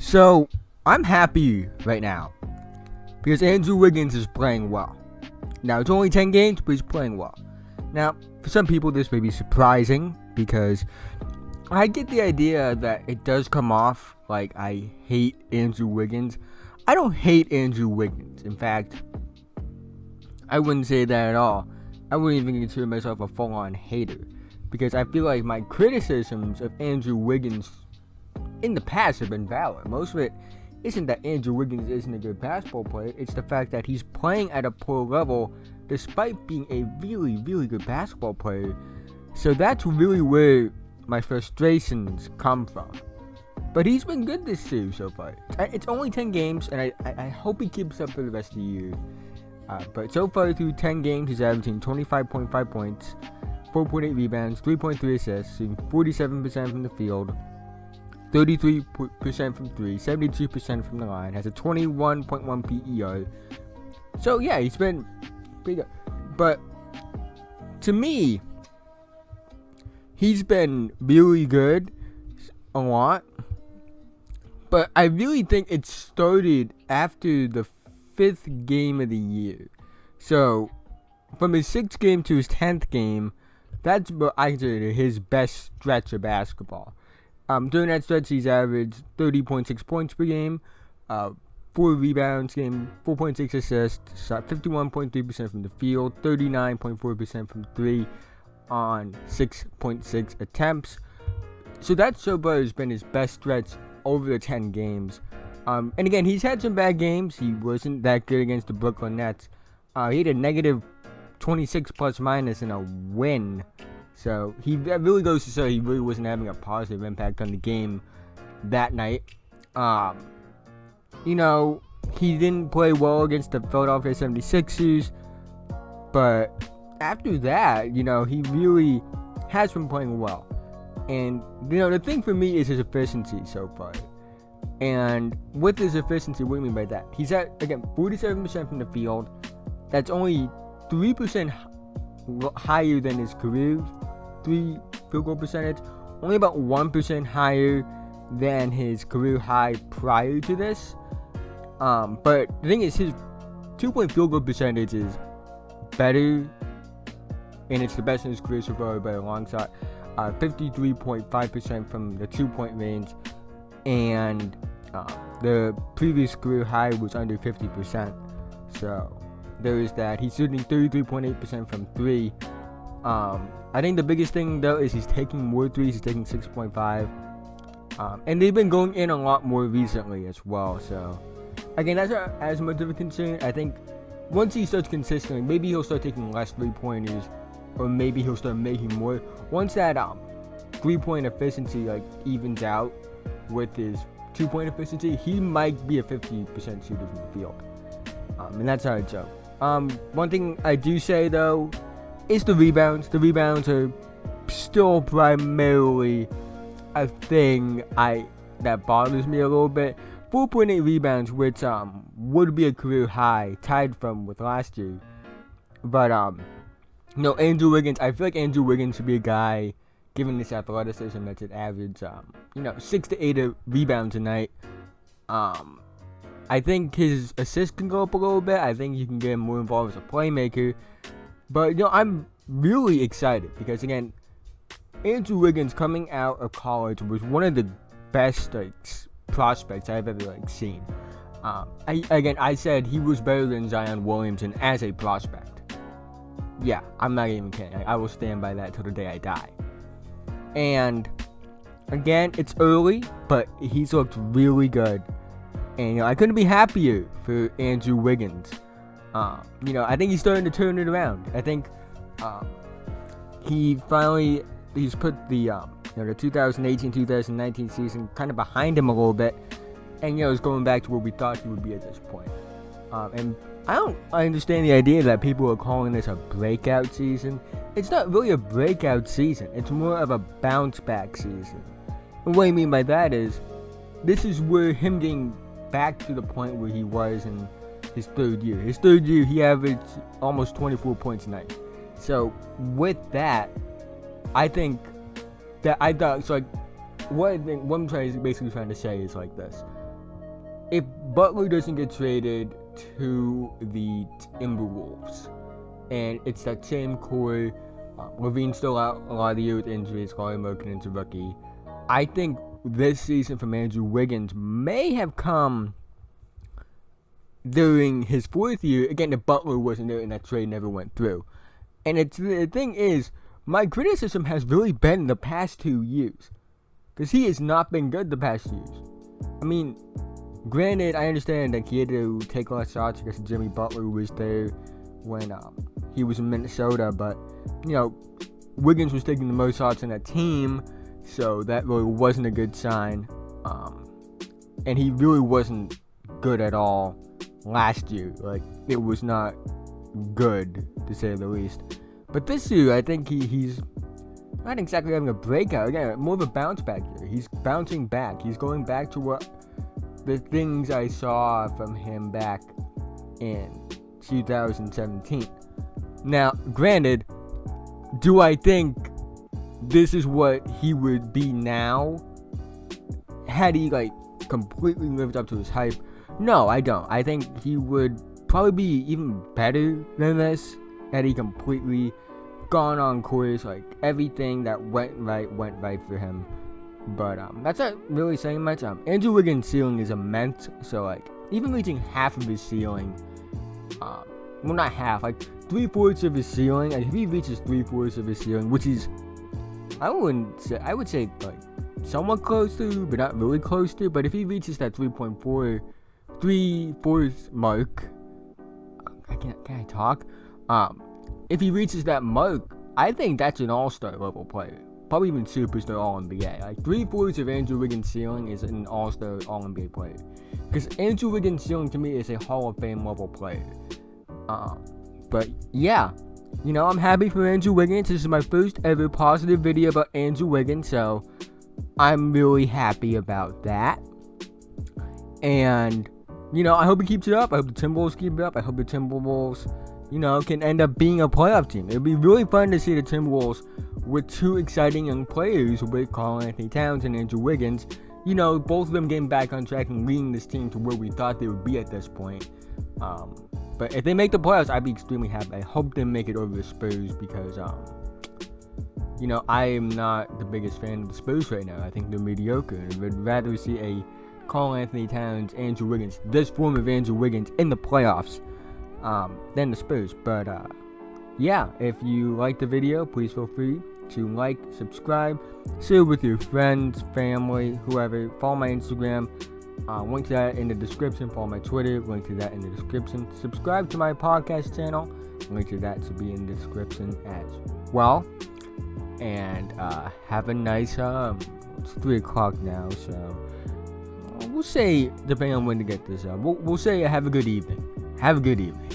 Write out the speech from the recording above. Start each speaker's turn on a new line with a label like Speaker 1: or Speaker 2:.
Speaker 1: So, I'm happy right now because Andrew Wiggins is playing well. Now, it's only 10 games, but he's playing well. Now, for some people, this may be surprising because I get the idea that it does come off like I hate Andrew Wiggins. I don't hate Andrew Wiggins. In fact, I wouldn't say that at all. I wouldn't even consider myself a full-on hater because I feel like my criticisms of Andrew Wiggins in the past have been valid. Most of it isn't that Andrew Wiggins isn't a good basketball player. It's the fact that he's playing at a poor level despite being a really, really good basketball player. So that's really where my frustrations come from. But he's been good this series so far. It's only 10 games, and I hope he keeps up for the rest of the year. But so far through 10 games, he's averaging 25.5 points, 4.8 rebounds, 3.3 assists, shooting 47% from the field, 33% from 3, 72% from the line, has a 21.1 PER. So yeah, he's been pretty good. But to me, he's been really good a lot. But I really think it started after the 5th game of the year. So from his 6th game to his 10th game, that's what I consider his best stretch of basketball. During that stretch, he's averaged 30.6 points per game, 4 rebounds game, 4.6 assists, shot 51.3% from the field, 39.4% from 3 on 6.6 attempts. So that so far has been his best stretch over the 10 games. And again, he's had some bad games. He wasn't that good against the Brooklyn Nets. He had a negative 26 plus minus in a win. So that really goes to show he really wasn't having a positive impact on the game that night. He didn't play well against the Philadelphia 76ers. But after that, he really has been playing well. And, the thing for me is his efficiency so far. And with his efficiency, what do you mean by that? He's at, again, 47% from the field. That's only 3% higher than his career 3 field goal percentage. Only about 1% higher than his career high prior to this. But the thing is, his 2-point field goal percentage is better. And it's the best in his career so far by a long shot. 53.5% from the 2-point range. And the previous career high was under 50%. So there is that. He's shooting 33.8% from 3. I think the biggest thing though is he's taking more threes. He's taking 6.5. And they've been going in a lot more recently as well. So again, that's not as much of a concern. I think once he starts consistently, maybe he'll start taking less 3-pointers, or maybe he'll start making more. Once that 3-point efficiency evens out with his 2-point efficiency, he might be a 50% shooter from the field. And that's how I joke. One thing I do say though is the rebounds. The rebounds are still primarily a thing that bothers me a little bit. 4.8 rebounds, which would be a career high, tied with last year. But Andrew Wiggins, I feel like Andrew Wiggins should be a guy, given this athleticism, that should average 6 to 8 rebounds a night. I think his assists can go up a little bit. I think you can get him more involved as a playmaker. But I'm really excited because again, Andrew Wiggins coming out of college was one of the best prospects I've ever seen. I said he was better than Zion Williamson as a prospect. Yeah, I'm not even kidding. I will stand by that till the day I die. And again, it's early, but he's looked really good. And I couldn't be happier for Andrew Wiggins. I think he's starting to turn it around. I think he's put the 2018-2019 season kind of behind him a little bit, and is going back to where we thought he would be at this point. And I understand the idea that people are calling this a breakout season. It's not really a breakout season. It's more of a bounce back season. And what I mean by that is, this is where him getting back to the point where he was in his third year. His third year, he averaged almost 24 points a night. So with that, I think that what I'm basically trying to say is this. if Butler doesn't get traded to the Timberwolves, and it's that same core, Levine's still out a lot of the year with injuries, Larry Markkanen's a rookie. I think this season from Andrew Wiggins may have come during his 4th year, again, if Butler wasn't there and that trade never went through. And the thing is, my criticism has really been the past 2 years, because he has not been good the past years. I mean, granted, I understand that he had to take less shots because Jimmy Butler was there when he was in Minnesota, but, Wiggins was taking the most shots in that team, so that really wasn't a good sign. And he really wasn't good at all last year. Like, it was not good, to say the least. But this year, I think he's not exactly having a breakout. Again, more of a bounce back year. He's bouncing back. He's going back to what the things I saw from him back in 2017. Now, granted, do I think this is what he would be now had he completely lived up to his hype? No, I don't. I think he would probably be even better than this had he completely gone on course. Everything that went right for him. But that's not really saying much. Andrew Wiggins' ceiling is immense, so even reaching half of his ceiling, well, not half, 3/4 of his ceiling. If he reaches 3/4 of his ceiling, which is, I would say somewhat close to, but not really close to. But if he reaches that 3/4 mark, can I talk? If he reaches that mark, I think that's an all-star level player. Probably even superstar All-NBA. 3/4 of Andrew Wiggins' ceiling is an all-star All-NBA player. Because Andrew Wiggins' ceiling to me is a Hall of Fame level player. But yeah, I'm happy for Andrew Wiggins. This is my first ever positive video about Andrew Wiggins, so I'm really happy about that. And, I hope he keeps it up. I hope the Timberwolves keep it up. I hope the Timberwolves, can end up being a playoff team. It'd be really fun to see the Timberwolves with 2 exciting young players with Karl-Anthony Towns and Andrew Wiggins. Both of them getting back on track and leading this team to where we thought they would be at this point. But if they make the playoffs, I'd be extremely happy. I hope they make it over the Spurs because, I am not the biggest fan of the Spurs right now. I think they're mediocre. And I would rather see a Karl-Anthony Towns, Andrew Wiggins, this form of Andrew Wiggins in the playoffs than the Spurs. But, yeah, if you liked the video, please feel free to like, subscribe, share with your friends, family, whoever. Follow my Instagram. Link to that in the description. Follow my Twitter. Link to that in the description. Subscribe to my podcast channel. Link to that to be in the description as well. And have a nice, it's 3 o'clock now, so we'll say, depending on when to get this up, we'll say have a good evening. Have a good evening.